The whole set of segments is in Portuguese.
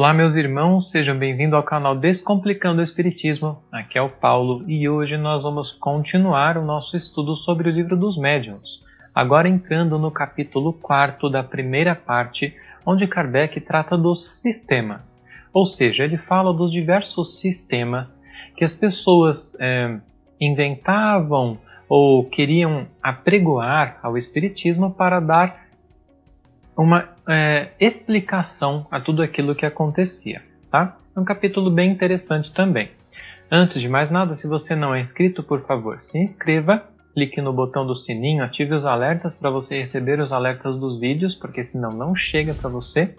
Olá meus irmãos, sejam bem-vindos ao canal Descomplicando o Espiritismo. Aqui é o Paulo e hoje nós vamos continuar o nosso estudo sobre o Livro dos Médiuns. Agora entrando no capítulo 4 da primeira parte, onde Kardec trata dos sistemas. Ou seja, ele fala dos diversos sistemas que as pessoas inventavam ou queriam apregoar ao Espiritismo para dar uma explicação a tudo aquilo que acontecia, tá? É um capítulo bem interessante também. Antes de mais nada, se você não é inscrito, por favor, se inscreva, clique no botão do sininho, ative os alertas para você receber os alertas dos vídeos, porque senão não chega para você.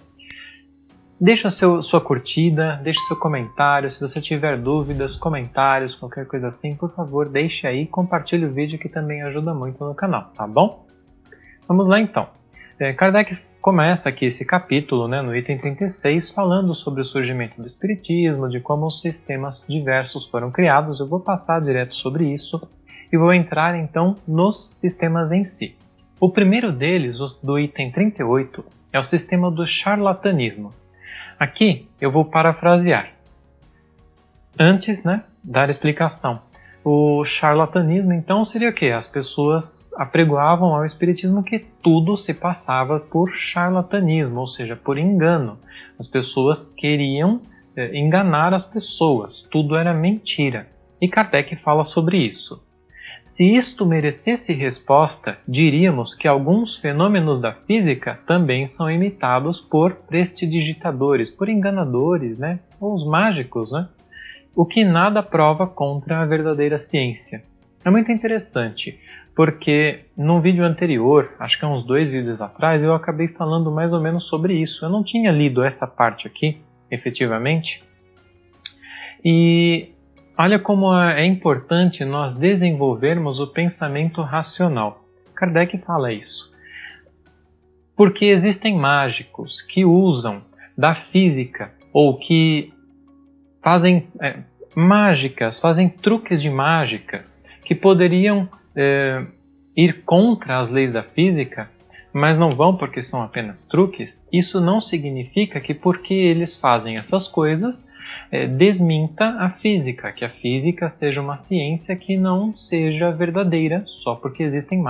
Deixa sua curtida, deixe seu comentário, se você tiver dúvidas, comentários, qualquer coisa assim, por favor, deixe aí e compartilhe o vídeo que também ajuda muito no canal, tá bom? Vamos lá então. Kardec começa aqui esse capítulo, no item 36, falando sobre o surgimento do Espiritismo, de como os sistemas diversos foram criados. Eu vou passar direto sobre isso e vou entrar então nos sistemas em si. O primeiro deles, do item 38, é o sistema do charlatanismo. Aqui eu vou parafrasear. Antes, dar explicação. O charlatanismo, então, seria o quê? As pessoas apregoavam ao Espiritismo que tudo se passava por charlatanismo, ou seja, por engano. As pessoas queriam enganar as pessoas, tudo era mentira. E Kardec fala sobre isso. Se isto merecesse resposta, diríamos que alguns fenômenos da física também são imitados por prestidigitadores, por enganadores, ou os mágicos, o que nada prova contra a verdadeira ciência. É muito interessante, porque num vídeo anterior, acho que há uns 2 vídeos atrás, eu acabei falando mais ou menos sobre isso. Eu não tinha lido essa parte aqui, efetivamente. E olha como é importante nós desenvolvermos o pensamento racional. Kardec fala isso. Porque existem mágicos que usam da física ou que fazem fazem truques de mágica que poderiam ir contra as leis da física, mas não vão porque são apenas truques. Isso não significa que porque eles fazem essas coisas desminta a física, que a física seja uma ciência que não seja verdadeira só porque existem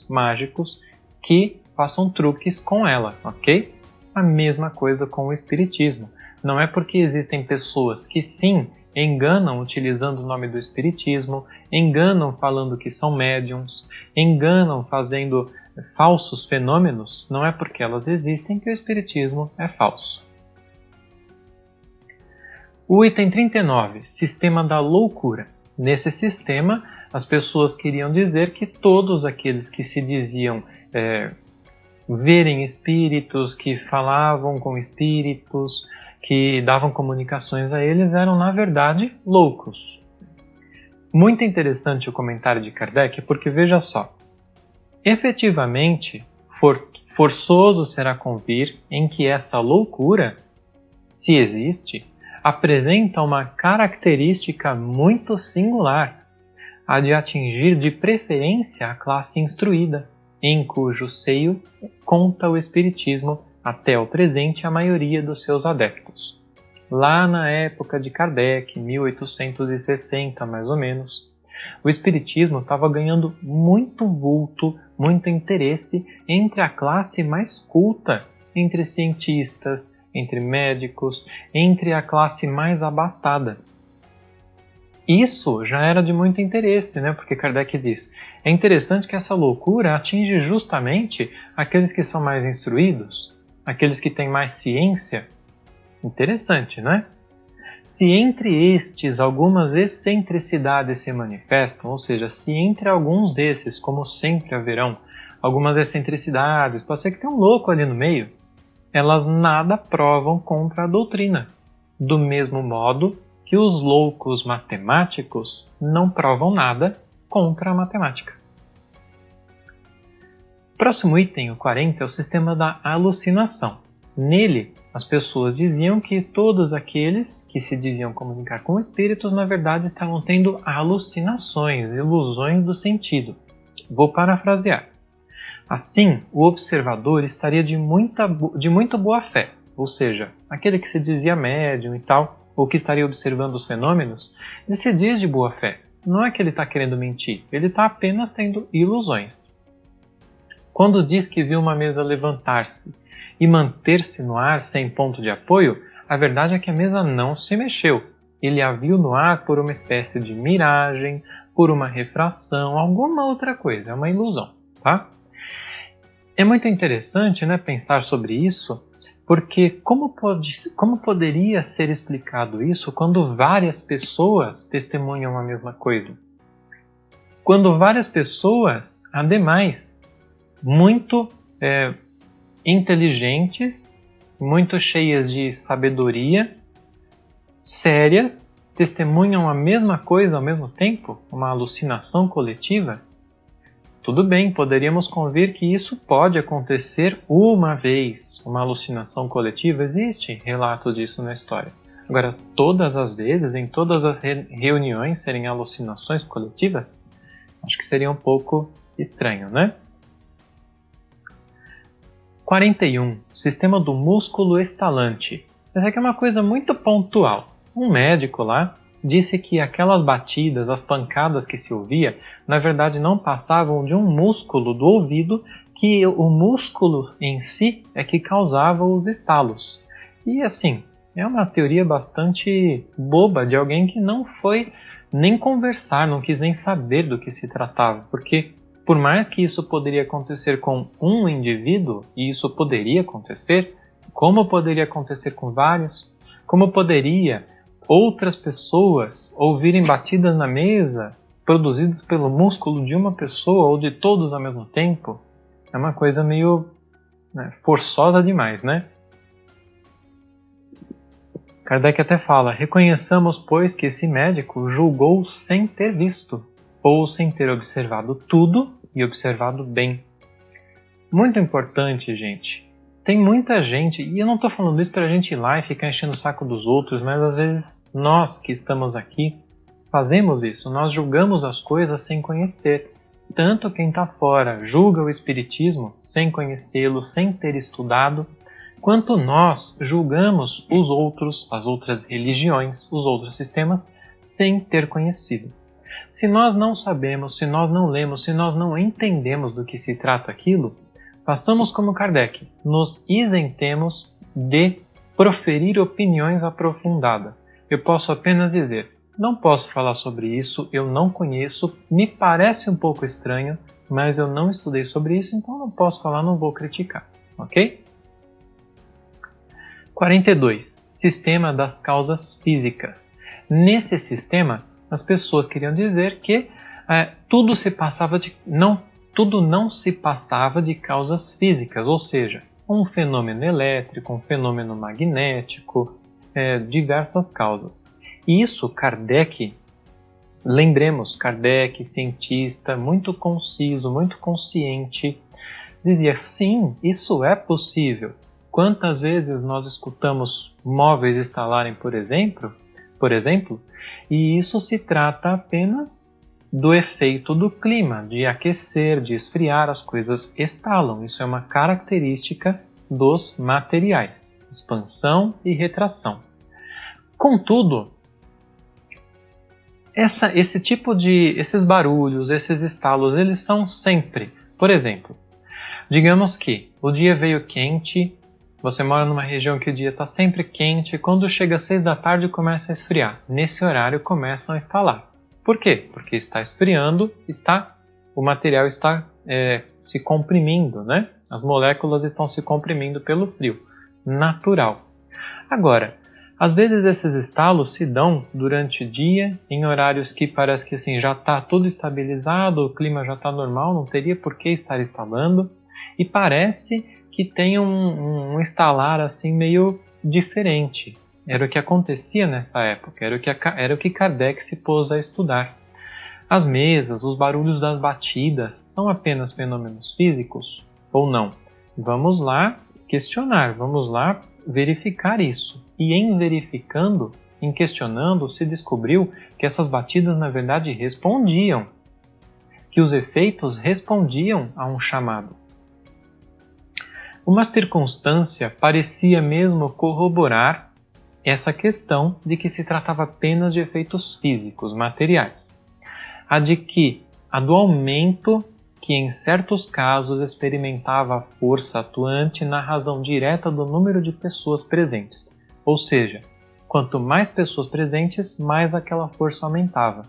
mágicos que façam truques com ela, ok? A mesma coisa com o Espiritismo. Não é porque existem pessoas que sim enganam utilizando o nome do Espiritismo, enganam falando que são médiums, enganam fazendo falsos fenômenos, não é porque elas existem que o Espiritismo é falso. O item 39, sistema da loucura. Nesse sistema, as pessoas queriam dizer que todos aqueles que se diziam verem espíritos, que falavam com espíritos, que davam comunicações a eles, eram na verdade loucos. Muito interessante o comentário de Kardec, porque veja só, efetivamente, forçoso será convir em que essa loucura, se existe, apresenta uma característica muito singular, a de atingir de preferência a classe instruída, em cujo seio conta o Espiritismo até o presente a maioria dos seus adeptos. Lá na época de Kardec, 1860 mais ou menos, o Espiritismo estava ganhando muito vulto, muito interesse entre a classe mais culta, entre cientistas, entre médicos, entre a classe mais abastada. Isso já era de muito interesse, porque Kardec diz, é interessante que essa loucura atinge justamente aqueles que são mais instruídos, aqueles que têm mais ciência. Interessante, Se entre estes algumas excentricidades se manifestam, ou seja, se entre alguns desses, como sempre haverão, algumas excentricidades, pode ser que tenha um louco ali no meio, elas nada provam contra a doutrina, do mesmo modo que os loucos matemáticos não provam nada contra a matemática. Próximo item, o 40, é o sistema da alucinação. Nele, as pessoas diziam que todos aqueles que se diziam comunicar com espíritos, na verdade, estavam tendo alucinações, ilusões do sentido. Vou parafrasear. Assim, o observador estaria de muito boa fé, ou seja, aquele que se dizia médium e tal, ou que estaria observando os fenômenos, ele se diz de boa fé. Não é que ele está querendo mentir, ele está apenas tendo ilusões. Quando diz que viu uma mesa levantar-se e manter-se no ar sem ponto de apoio, a verdade é que a mesa não se mexeu. Ele a viu no ar por uma espécie de miragem, por uma refração, alguma outra coisa, é uma ilusão, tá? É muito interessante, né, pensar sobre isso, porque como poderia ser explicado isso quando várias pessoas testemunham a mesma coisa? Quando várias pessoas, ademais, muito inteligentes, muito cheias de sabedoria, sérias, testemunham a mesma coisa ao mesmo tempo, uma alucinação coletiva, tudo bem, poderíamos convir que isso pode acontecer uma vez. Uma alucinação coletiva, existe relato disso na história. Agora, todas as vezes, em todas as reuniões, serem alucinações coletivas? Acho que seria um pouco estranho, né? 41. Sistema do músculo estalante. Essa aqui é uma coisa muito pontual. Um médico lá disse que aquelas batidas, as pancadas que se ouvia, na verdade não passavam de um músculo do ouvido, que o músculo em si é que causava os estalos. E assim, é uma teoria bastante boba de alguém que não foi nem conversar, não quis nem saber do que se tratava, porque por mais que isso poderia acontecer com um indivíduo, e isso poderia acontecer, como poderia acontecer com vários? Como poderia outras pessoas ouvirem batidas na mesa produzidas pelo músculo de uma pessoa ou de todos ao mesmo tempo? É uma coisa meio forçosa demais, né? Kardec até fala: reconheçamos, pois, que esse médico julgou sem ter visto, ou sem ter observado tudo e observado bem. Muito importante, gente. Tem muita gente, e eu não estou falando isso para a gente ir lá e ficar enchendo o saco dos outros, mas às vezes nós que estamos aqui fazemos isso, nós julgamos as coisas sem conhecer. Tanto quem está fora julga o Espiritismo sem conhecê-lo, sem ter estudado, quanto nós julgamos os outros, as outras religiões, os outros sistemas, sem ter conhecido. Se nós não sabemos, se nós não lemos, se nós não entendemos do que se trata aquilo, façamos como Kardec, nos isentemos de proferir opiniões aprofundadas. Eu posso apenas dizer: não posso falar sobre isso, eu não conheço, me parece um pouco estranho, mas eu não estudei sobre isso, então não posso falar, não vou criticar, ok? 42. Sistema das causas físicas. Nesse sistema, as pessoas queriam dizer que tudo não se passava de causas físicas, ou seja, um fenômeno elétrico, um fenômeno magnético, diversas causas. E isso Kardec, lembremos, Kardec, cientista, muito conciso, muito consciente, dizia: sim, isso é possível. Quantas vezes nós escutamos móveis estalarem, por exemplo, e isso se trata apenas do efeito do clima, de aquecer, de esfriar, as coisas estalam. Isso é uma característica dos materiais, expansão e retração. Contudo, esses barulhos, esses estalos, eles são sempre. Por exemplo, digamos que o dia veio quente, você mora numa região que o dia está sempre quente, e quando chega às 6 da tarde começa a esfriar. Nesse horário começam a estalar. Por quê? Porque está esfriando, o material está se comprimindo, né? As moléculas estão se comprimindo pelo frio. Natural. Agora, às vezes esses estalos se dão durante o dia, em horários que parece que assim, já está tudo estabilizado, o clima já está normal, não teria por que estar estalando, e parece que tem um estalar assim meio diferente. Era o que acontecia nessa época, era o que Kardec se pôs a estudar. As mesas, os barulhos das batidas, são apenas fenômenos físicos ou não? Vamos lá questionar, vamos lá verificar isso. E em verificando, em questionando, se descobriu que essas batidas na verdade respondiam, que os efeitos respondiam a um chamado. Uma circunstância parecia mesmo corroborar essa questão de que se tratava apenas de efeitos físicos, materiais. A do aumento que em certos casos experimentava a força atuante na razão direta do número de pessoas presentes. Ou seja, quanto mais pessoas presentes, mais aquela força aumentava.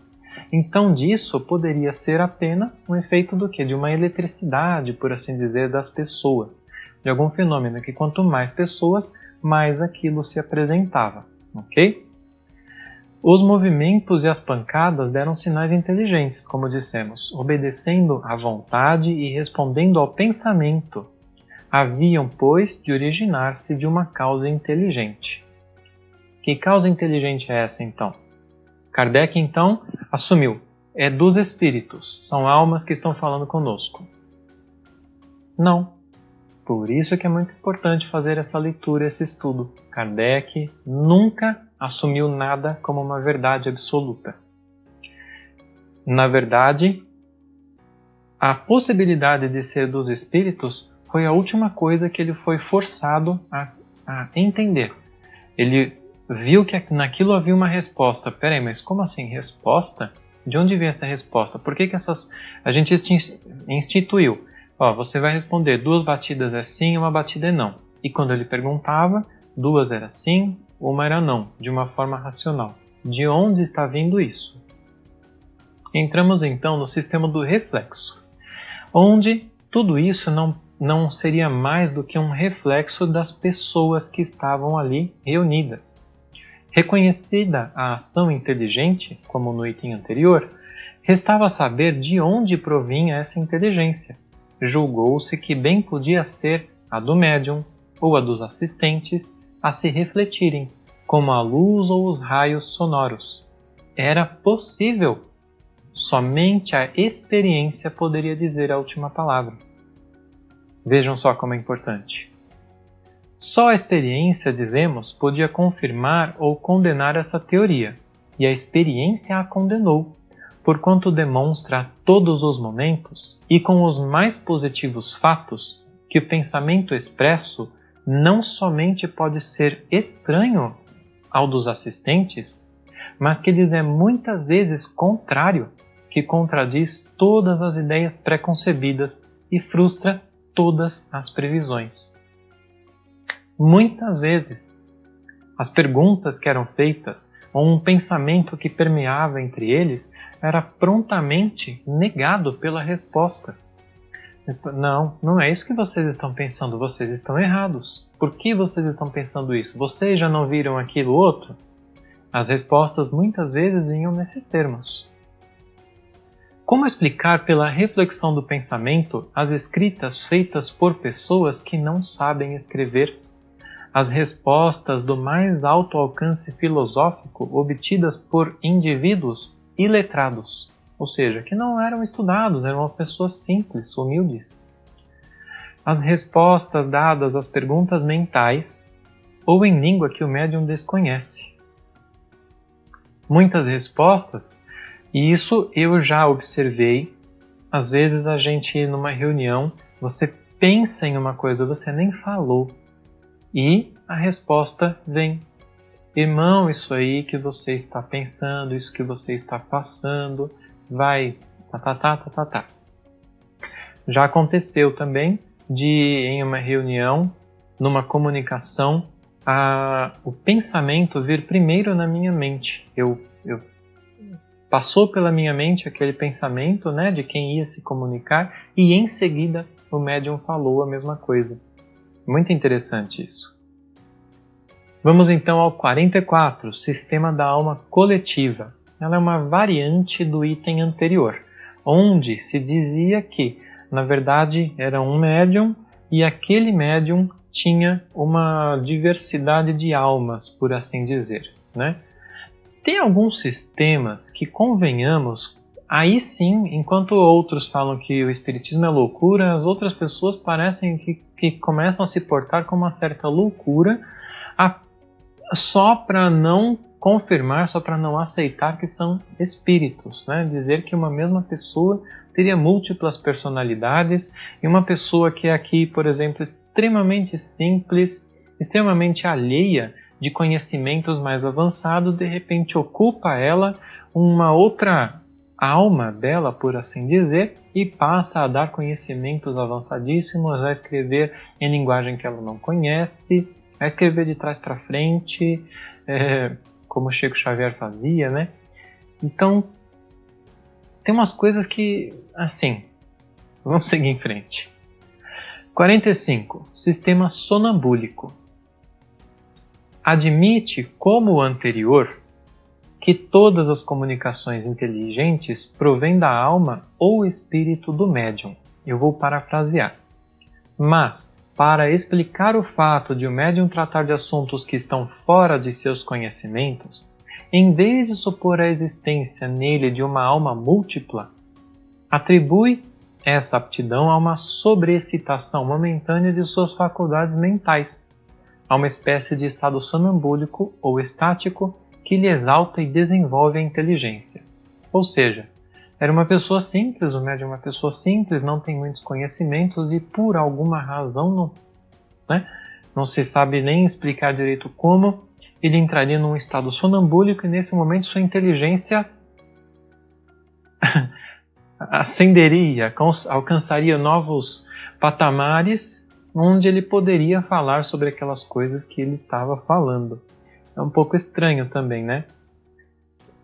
Então disso poderia ser apenas um efeito do quê? De uma eletricidade, por assim dizer, das pessoas. De algum fenômeno que quanto mais pessoas, mais aquilo se apresentava. Ok? Os movimentos e as pancadas deram sinais inteligentes, como dissemos, obedecendo à vontade e respondendo ao pensamento. Haviam, pois, de originar-se de uma causa inteligente. Que causa inteligente é essa, então? Kardec, então, assumiu. É dos espíritos, são almas que estão falando conosco. Não. Por isso que é muito importante fazer essa leitura, esse estudo. Kardec nunca assumiu nada como uma verdade absoluta. Na verdade, a possibilidade de ser dos espíritos foi a última coisa que ele foi forçado a entender. Ele viu que naquilo havia uma resposta. Peraí, mas como assim resposta? De onde vem essa resposta? Por que a gente instituiu? Ó, você vai responder 2 batidas é sim, 1 batida é não. E quando ele perguntava, 2 era sim, 1 era não, de uma forma racional. De onde está vindo isso? Entramos então no sistema do reflexo, onde tudo isso não seria mais do que um reflexo das pessoas que estavam ali reunidas. Reconhecida a ação inteligente, como no item anterior, restava saber de onde provinha essa inteligência. Julgou-se que bem podia ser a do médium ou a dos assistentes a se refletirem, como a luz ou os raios sonoros. Era possível. Somente a experiência poderia dizer a última palavra. Vejam só como é importante. Só a experiência, dizemos, podia confirmar ou condenar essa teoria, e a experiência a condenou, porquanto demonstra a todos os momentos, e com os mais positivos fatos, que o pensamento expresso não somente pode ser estranho ao dos assistentes, mas que lhes é muitas vezes contrário, que contradiz todas as ideias preconcebidas e frustra todas as previsões. Muitas vezes, as perguntas que eram feitas, ou um pensamento que permeava entre eles, era prontamente negado pela resposta. Não é isso que vocês estão pensando, vocês estão errados. Por que vocês estão pensando isso? Vocês já não viram aquilo outro? As respostas muitas vezes vinham nesses termos. Como explicar pela reflexão do pensamento as escritas feitas por pessoas que não sabem escrever? As respostas do mais alto alcance filosófico obtidas por indivíduos iletrados, ou seja, que não eram estudados, eram pessoas simples, humildes. As respostas dadas às perguntas mentais ou em língua que o médium desconhece. Muitas respostas, e isso eu já observei, às vezes a gente numa reunião, você pensa em uma coisa, você nem falou, e a resposta vem. Irmão, isso aí que você está pensando, isso que você está passando, vai, tá. Já aconteceu também de, em uma reunião, numa comunicação, o pensamento vir primeiro na minha mente. Passou pela minha mente aquele pensamento, né, de quem ia se comunicar, e em seguida o médium falou a mesma coisa. Muito interessante isso. Vamos então ao 44, Sistema da Alma Coletiva. Ela é uma variante do item anterior, onde se dizia que, na verdade, era um médium e aquele médium tinha uma diversidade de almas, por assim dizer, né? Tem alguns sistemas que, convenhamos, aí sim, enquanto outros falam que o espiritismo é loucura, as outras pessoas parecem que começam a se portar com uma certa loucura só para não confirmar só para não aceitar que são espíritos, né? Dizer que uma mesma pessoa teria múltiplas personalidades e uma pessoa que é aqui, por exemplo, extremamente simples, extremamente alheia de conhecimentos mais avançados, de repente ocupa ela uma outra alma dela, por assim dizer, e passa a dar conhecimentos avançadíssimos, a escrever em linguagem que ela não conhece, a escrever de trás para frente, como Chico Xavier fazia, né? Então, tem umas coisas que, assim, vamos seguir em frente. 45. Sistema sonambúlico. Admite, como o anterior, que todas as comunicações inteligentes provêm da alma ou espírito do médium. Eu vou parafrasear. Mas, para explicar o fato de o médium tratar de assuntos que estão fora de seus conhecimentos, em vez de supor a existência nele de uma alma múltipla, atribui essa aptidão a uma sobreexcitação momentânea de suas faculdades mentais, a uma espécie de estado sonambúlico ou estático que lhe exalta e desenvolve a inteligência. Ou seja, era uma pessoa simples, o médium é uma pessoa simples, não tem muitos conhecimentos e por alguma razão não se sabe nem explicar direito como, ele entraria num estado sonambúlico e nesse momento sua inteligência ascenderia, alcançaria novos patamares onde ele poderia falar sobre aquelas coisas que ele estava falando. É um pouco estranho também, né?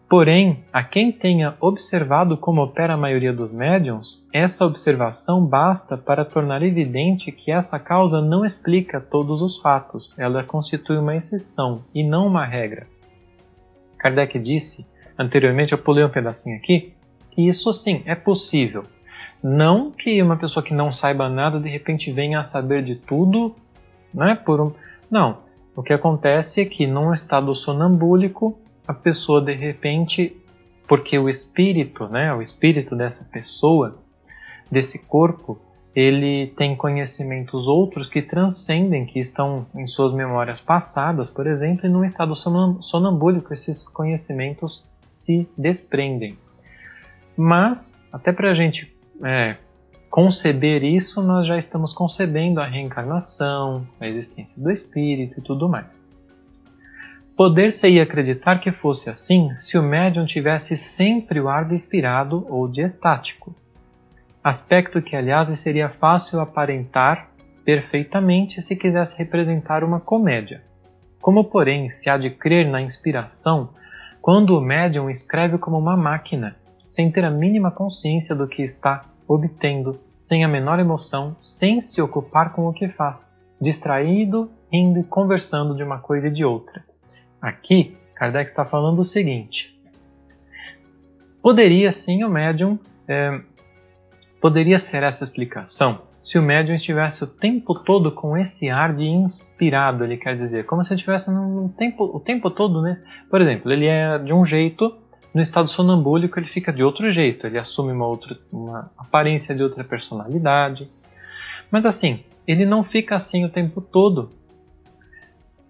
Porém, a quem tenha observado como opera a maioria dos médiuns, essa observação basta para tornar evidente que essa causa não explica todos os fatos, ela constitui uma exceção e não uma regra. Kardec disse, anteriormente, eu pulei um pedacinho aqui, que isso sim é possível. Não que uma pessoa que não saiba nada de repente venha a saber de tudo, né? Não, o que acontece é que num estado sonambúlico, a pessoa de repente, porque o espírito dessa pessoa, desse corpo, ele tem conhecimentos outros que transcendem, que estão em suas memórias passadas, por exemplo, e num estado sonambúlico esses conhecimentos se desprendem. Mas, até para a gente conceber isso, nós já estamos concebendo a reencarnação, a existência do espírito e tudo mais. Poder-se-ia acreditar que fosse assim se o médium tivesse sempre o ar de inspirado ou de estático. Aspecto que, aliás, seria fácil aparentar perfeitamente se quisesse representar uma comédia. Como, porém, se há de crer na inspiração, quando o médium escreve como uma máquina, sem ter a mínima consciência do que está obtendo, sem a menor emoção, sem se ocupar com o que faz, distraído, rindo e conversando de uma coisa e de outra. Aqui, Kardec está falando o seguinte: poderia sim o médium, poderia ser essa explicação se o médium estivesse o tempo todo com esse ar de inspirado, ele quer dizer, como se estivesse o tempo todo nesse. Por exemplo, ele é de um jeito, no estado sonambúlico ele fica de outro jeito, ele assume uma aparência de outra personalidade. Mas assim, ele não fica assim o tempo todo.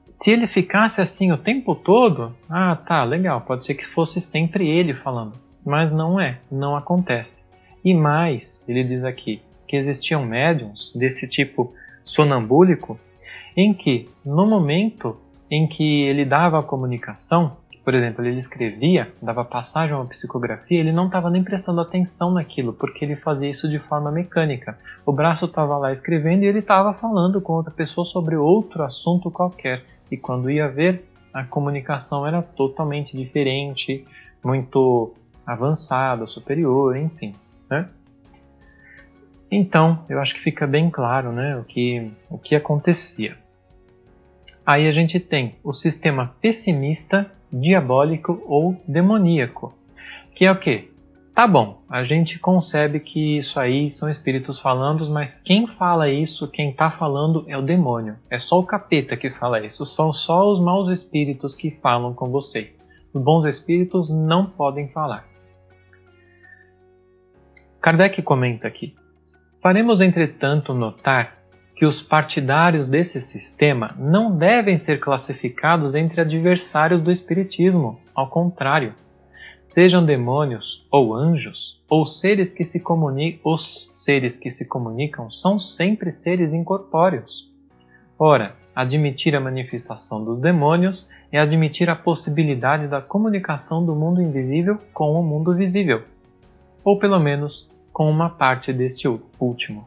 Se ele ficasse assim o tempo todo, tá, legal, pode ser que fosse sempre ele falando, mas não acontece. E mais, ele diz aqui, que existiam médiums desse tipo sonambúlico, em que no momento em que ele dava a comunicação, por exemplo, ele escrevia, dava passagem a uma psicografia, ele não estava nem prestando atenção naquilo, porque ele fazia isso de forma mecânica. O braço estava lá escrevendo e ele estava falando com outra pessoa sobre outro assunto qualquer. E quando ia ver, a comunicação era totalmente diferente, muito avançada, superior, enfim, né? Então, eu acho que fica bem claro, né, o que acontecia. Aí a gente tem o sistema pessimista, diabólico ou demoníaco, que é o quê? Tá bom, a gente concebe que isso aí são espíritos falando, mas quem fala isso, quem está falando é o demônio. É só o capeta que fala isso, são só os maus espíritos que falam com vocês. Os bons espíritos não podem falar. Kardec comenta aqui: faremos, entretanto, notar que os partidários desse sistema não devem ser classificados entre adversários do espiritismo, ao contrário. Sejam demônios ou anjos, ou seres que se os seres que se comunicam são sempre seres incorpóreos. Ora, admitir a manifestação dos demônios é admitir a possibilidade da comunicação do mundo invisível com o mundo visível, ou pelo menos com uma parte deste último.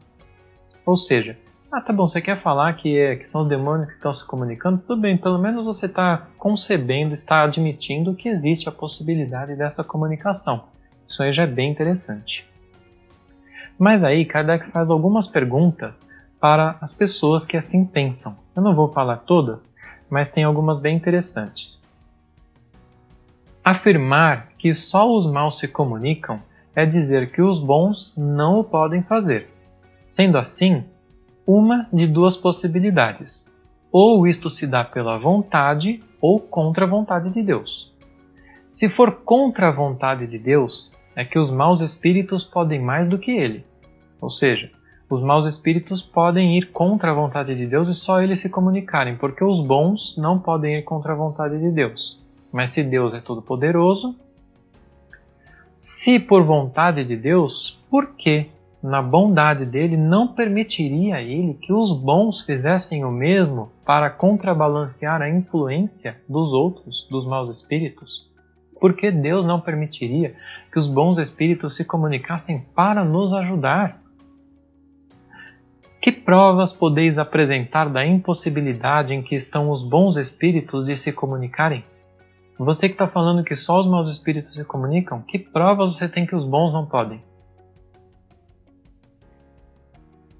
Ou seja, tá bom, você quer falar que são os demônios que estão se comunicando? Tudo bem, pelo menos você está concebendo, está admitindo que existe a possibilidade dessa comunicação. Isso aí já é bem interessante. Mas aí Kardec faz algumas perguntas para as pessoas que assim pensam. Eu não vou falar todas, mas tem algumas bem interessantes. Afirmar que só os maus se comunicam é dizer que os bons não o podem fazer. Sendo assim, uma de duas possibilidades. Ou isto se dá pela vontade ou contra a vontade de Deus. Se for contra a vontade de Deus, é que os maus espíritos podem mais do que ele. Ou seja, os maus espíritos podem ir contra a vontade de Deus e só eles se comunicarem, porque os bons não podem ir contra a vontade de Deus. Mas se Deus é todo-poderoso, se por vontade de Deus, por que, na bondade dele, não permitiria a ele que os bons fizessem o mesmo para contrabalancear a influência dos outros, dos maus espíritos? Por que Deus não permitiria que os bons espíritos se comunicassem para nos ajudar? Que provas podeis apresentar da impossibilidade em que estão os bons espíritos de se comunicarem? Você que está falando que só os maus espíritos se comunicam, que provas você tem que os bons não podem?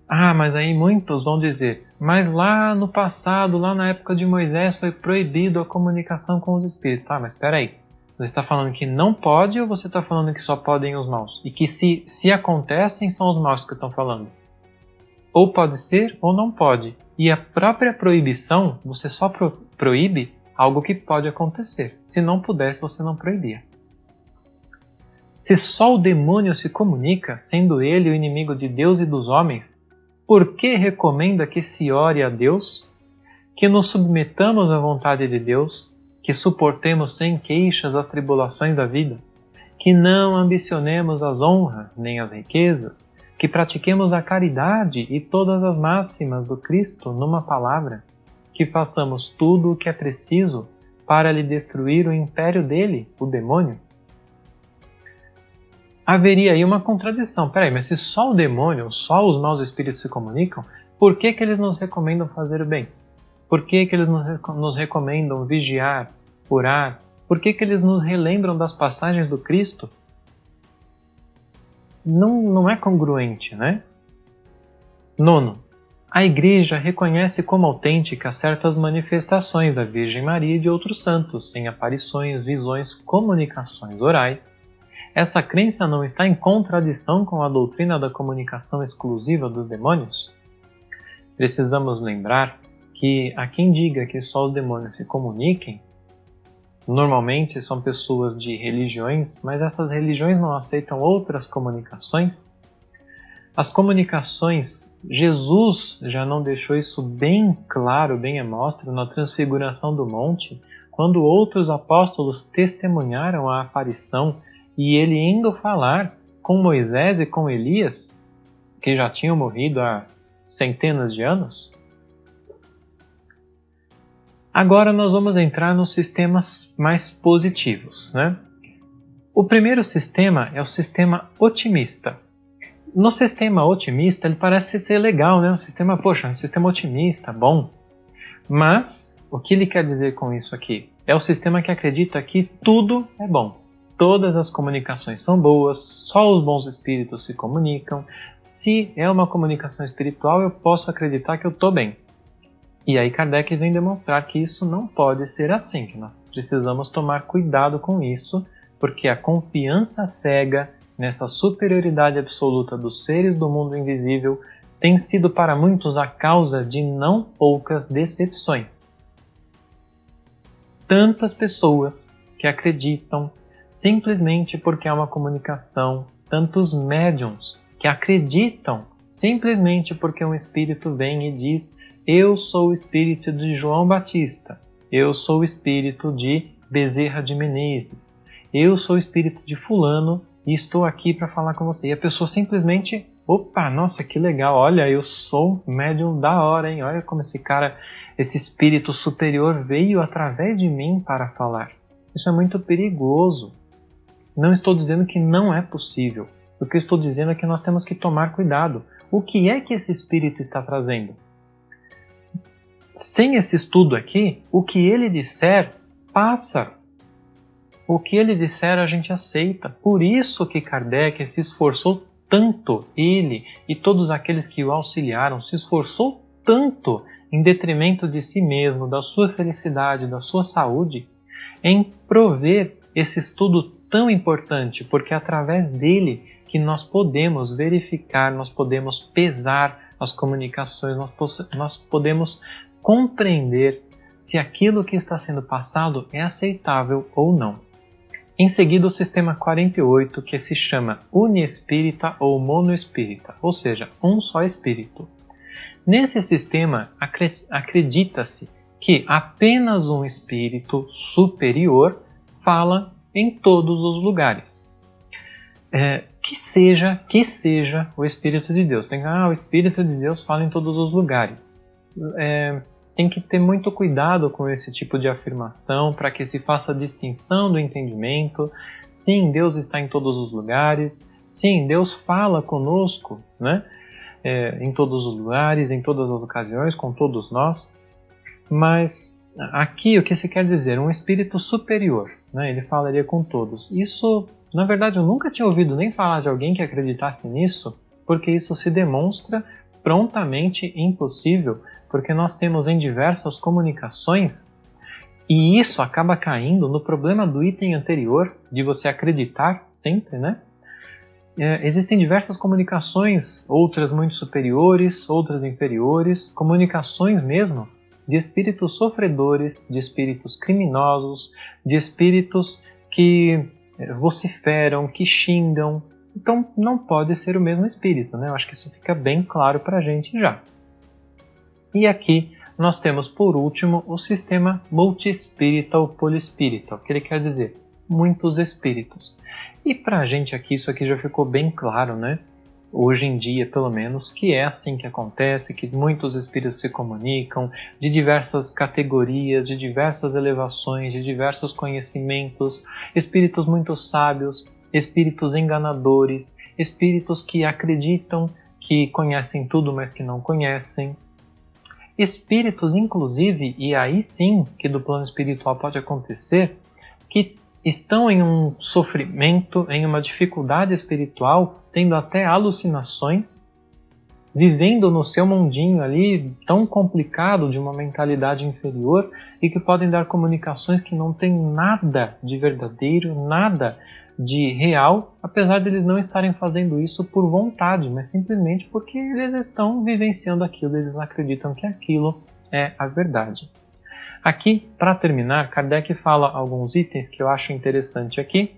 Ah, mas aí muitos vão dizer, mas lá no passado, lá na época de Moisés, foi proibido a comunicação com os espíritos. Ah, mas espera aí, você está falando que não pode ou você está falando que só podem os maus? E que se acontecem, são os maus que estão falando? Ou pode ser ou não pode. E a própria proibição, você só proíbe algo que pode acontecer. Se não pudesse, você não proibia. Se só o demônio se comunica, sendo ele o inimigo de Deus e dos homens, por que recomenda que se ore a Deus, que nos submetamos à vontade de Deus, que suportemos sem queixas as tribulações da vida, que não ambicionemos as honras nem as riquezas, que pratiquemos a caridade e todas as máximas do Cristo numa palavra, que façamos tudo o que é preciso para lhe destruir o império dele, o demônio? Haveria aí uma contradição. Peraí, mas se só o demônio, só os maus espíritos se comunicam, por que eles nos recomendam fazer o bem? Por que eles nos recomendam vigiar, orar? Por que eles nos relembram das passagens do Cristo? Não é congruente, né? Nono, a Igreja reconhece como autênticas certas manifestações da Virgem Maria e de outros santos, em aparições, visões, comunicações orais. Essa crença não está em contradição com a doutrina da comunicação exclusiva dos demônios? Precisamos lembrar que a quem diga que só os demônios se comuniquem, normalmente são pessoas de religiões, mas essas religiões não aceitam outras comunicações. As comunicações, Jesus já não deixou isso bem claro, bem à mostra na Transfiguração do Monte, quando outros apóstolos testemunharam a aparição e ele indo falar com Moisés e com Elias, que já tinham morrido há centenas de anos. Agora nós vamos entrar nos sistemas mais positivos, né? O primeiro sistema é o sistema otimista. No sistema otimista ele parece ser legal, né? Um sistema otimista, bom. Mas o que ele quer dizer com isso aqui? É o sistema que acredita que tudo é bom. Todas as comunicações são boas, só os bons espíritos se comunicam. Se é uma comunicação espiritual, eu posso acreditar que eu estou bem. E aí Kardec vem demonstrar que isso não pode ser assim, que nós precisamos tomar cuidado com isso, porque a confiança cega nessa superioridade absoluta dos seres do mundo invisível tem sido para muitos a causa de não poucas decepções. Tantas pessoas que acreditam simplesmente porque há uma comunicação, tantos médiums que acreditam simplesmente porque um espírito vem e diz: eu sou o espírito de João Batista, eu sou o espírito de Bezerra de Menezes, eu sou o espírito de fulano e estou aqui para falar com você. E a pessoa simplesmente, opa, nossa, que legal, olha, eu sou médium da hora, hein? Olha como esse espírito superior veio através de mim para falar. Isso é muito perigoso. Não estou dizendo que não é possível. O que eu estou dizendo é que nós temos que tomar cuidado. O que é que esse espírito está trazendo? Sem esse estudo aqui, o que ele disser, passa. O que ele disser, a gente aceita. Por isso que Kardec se esforçou tanto, ele e todos aqueles que o auxiliaram, se esforçou tanto em detrimento de si mesmo, da sua felicidade, da sua saúde, em prover esse estudo tão importante, porque é através dele que nós podemos verificar, nós podemos pesar as comunicações, nós podemos compreender se aquilo que está sendo passado é aceitável ou não. Em seguida, o sistema 48, que se chama uniespírita ou monoespírita, ou seja, um só espírito. Nesse sistema, acredita-se que apenas um espírito superior fala em todos os lugares. Que seja o Espírito de Deus. O Espírito de Deus fala em todos os lugares. Tem que ter muito cuidado com esse tipo de afirmação para que se faça a distinção do entendimento. Sim, Deus está em todos os lugares. Sim, Deus fala conosco, né? Em todos os lugares, em todas as ocasiões, com todos nós. Mas aqui o que se quer dizer? Um espírito superior, né? Ele falaria com todos. Isso, na verdade, eu nunca tinha ouvido nem falar de alguém que acreditasse nisso, porque isso se demonstra prontamente impossível, porque nós temos em diversas comunicações, e isso acaba caindo no problema do item anterior, de você acreditar sempre, né? Existem diversas comunicações, outras muito superiores, outras inferiores, comunicações mesmo de espíritos sofredores, de espíritos criminosos, de espíritos que vociferam, que xingam. Então não pode ser o mesmo espírito, né? Eu acho que isso fica bem claro para a gente já. E aqui nós temos, por último, o sistema multiespírita ou poliespírita, o que ele quer dizer? Muitos espíritos. E para a gente aqui, isso aqui já ficou bem claro, né? Hoje em dia, pelo menos, que é assim que acontece, que muitos espíritos se comunicam, de diversas categorias, de diversas elevações, de diversos conhecimentos, espíritos muito sábios, espíritos enganadores, espíritos que acreditam que conhecem tudo, mas que não conhecem. Espíritos, inclusive, e aí sim que do plano espiritual pode acontecer, que estão em um sofrimento, em uma dificuldade espiritual, tendo até alucinações, vivendo no seu mundinho ali tão complicado de uma mentalidade inferior e que podem dar comunicações que não têm nada de verdadeiro, nada de real, apesar de eles não estarem fazendo isso por vontade, mas simplesmente porque eles estão vivenciando aquilo, eles acreditam que aquilo é a verdade. Aqui, para terminar, Kardec fala alguns itens que eu acho interessante aqui.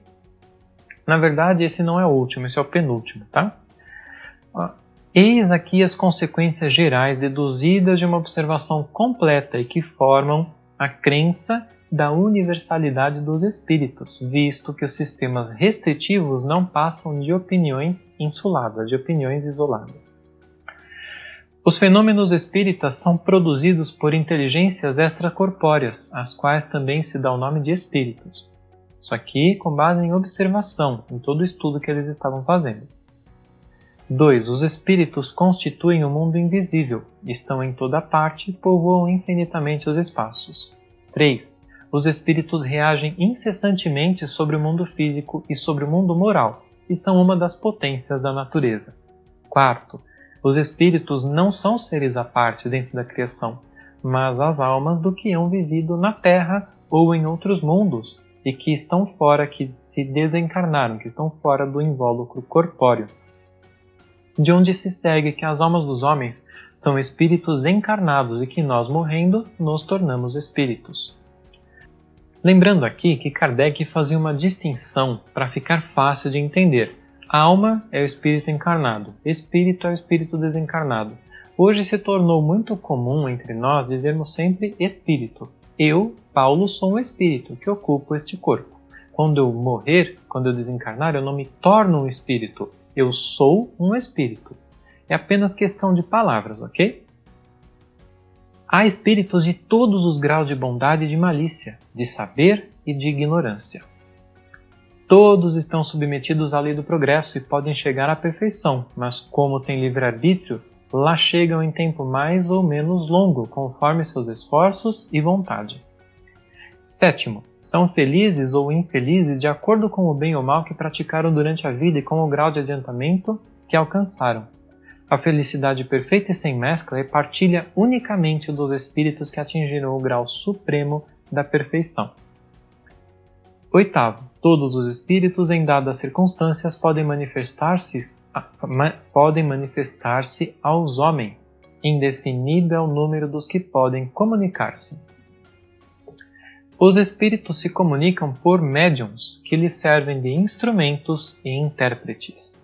Na verdade, esse não é o último, esse é o penúltimo, tá? Eis aqui as consequências gerais deduzidas de uma observação completa e que formam a crença da universalidade dos espíritos, visto que os sistemas restritivos não passam de opiniões insuladas, de opiniões isoladas. Os fenômenos espíritas são produzidos por inteligências extracorpóreas, às quais também se dá o nome de espíritos. Isso aqui com base em observação, em todo o estudo que eles estavam fazendo. 2. Os espíritos constituem o mundo invisível, estão em toda parte e povoam infinitamente os espaços. 3. Os espíritos reagem incessantemente sobre o mundo físico e sobre o mundo moral, e são uma das potências da natureza. 4. Os espíritos não são seres à parte dentro da criação, mas as almas do que hão vivido na Terra ou em outros mundos, e que estão fora, que se desencarnaram, que estão fora do invólucro corpóreo. De onde se segue que as almas dos homens são espíritos encarnados e que nós, morrendo, nos tornamos espíritos. Lembrando aqui que Kardec fazia uma distinção para ficar fácil de entender. Alma é o espírito encarnado, espírito é o espírito desencarnado. Hoje se tornou muito comum entre nós dizermos sempre espírito. Eu, Paulo, sou um espírito que ocupo este corpo. Quando eu morrer, quando eu desencarnar, eu não me torno um espírito. Eu sou um espírito. É apenas questão de palavras, ok? Há espíritos de todos os graus de bondade e de malícia, de saber e de ignorância. Todos estão submetidos à lei do progresso e podem chegar à perfeição, mas como têm livre-arbítrio, lá chegam em tempo mais ou menos longo, conforme seus esforços e vontade. 7. São felizes ou infelizes de acordo com o bem ou mal que praticaram durante a vida e com o grau de adiantamento que alcançaram. A felicidade perfeita e sem mescla é partilha unicamente dos espíritos que atingiram o grau supremo da perfeição. 8. Todos os espíritos, em dadas circunstâncias, podem manifestar-se aos homens. Indefinido é o número dos que podem comunicar-se. Os espíritos se comunicam por médiuns, que lhes servem de instrumentos e intérpretes.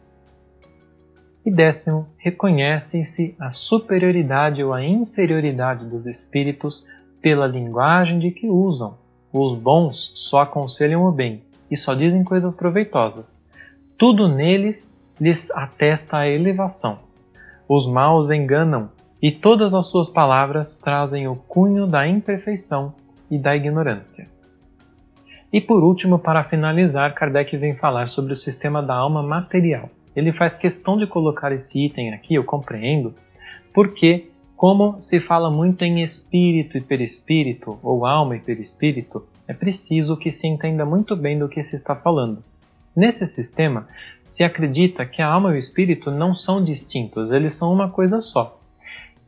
E 10. Reconhece-se a superioridade ou a inferioridade dos espíritos pela linguagem de que usam. Os bons só aconselham o bem e só dizem coisas proveitosas. Tudo neles lhes atesta a elevação. Os maus enganam e todas as suas palavras trazem o cunho da imperfeição e da ignorância. E por último, para finalizar, Kardec vem falar sobre o sistema da alma material. Ele faz questão de colocar esse item aqui, eu compreendo, porque como se fala muito em espírito e perispírito, ou alma e perispírito, é preciso que se entenda muito bem do que se está falando. Nesse sistema, se acredita que a alma e o espírito não são distintos, eles são uma coisa só.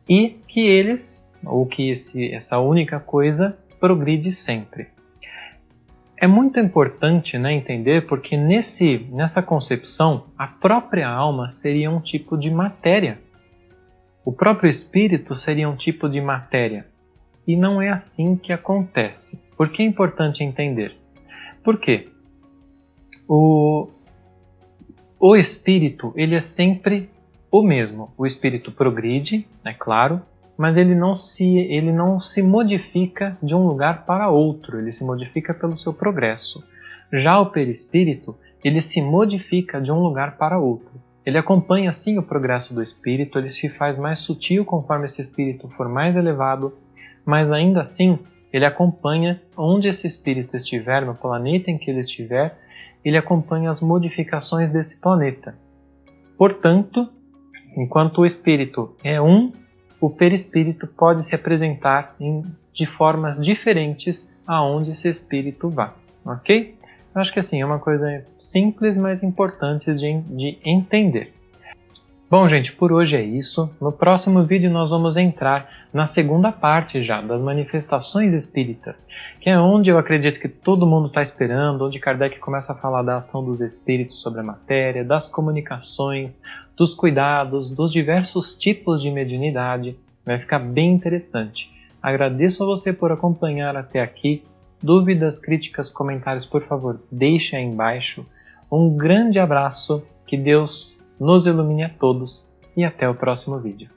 E que eles, ou que essa única coisa, progride sempre. É muito importante, entender, porque nessa concepção, a própria alma seria um tipo de matéria. O próprio espírito seria um tipo de matéria. E não é assim que acontece. Por que é importante entender? Por quê? O espírito, ele é sempre o mesmo. O espírito progride, é claro, mas ele não se modifica de um lugar para outro, ele se modifica pelo seu progresso. Já o perispírito, ele se modifica de um lugar para outro. Ele acompanha sim o progresso do espírito, ele se faz mais sutil conforme esse espírito for mais elevado, mas ainda assim ele acompanha onde esse espírito estiver, no planeta em que ele estiver, ele acompanha as modificações desse planeta. Portanto, enquanto o espírito é um, o perispírito pode se apresentar de formas diferentes aonde esse espírito vá, ok? Acho que assim, é uma coisa simples, mas importante de entender. Bom, gente, por hoje é isso. No próximo vídeo nós vamos entrar na segunda parte já, das manifestações espíritas, que é onde eu acredito que todo mundo está esperando, onde Kardec começa a falar da ação dos espíritos sobre a matéria, das comunicações, dos cuidados, dos diversos tipos de mediunidade. Vai ficar bem interessante. Agradeço a você por acompanhar até aqui. Dúvidas, críticas, comentários, por favor, deixe aí embaixo. Um grande abraço, que Deus nos ilumine a todos e até o próximo vídeo.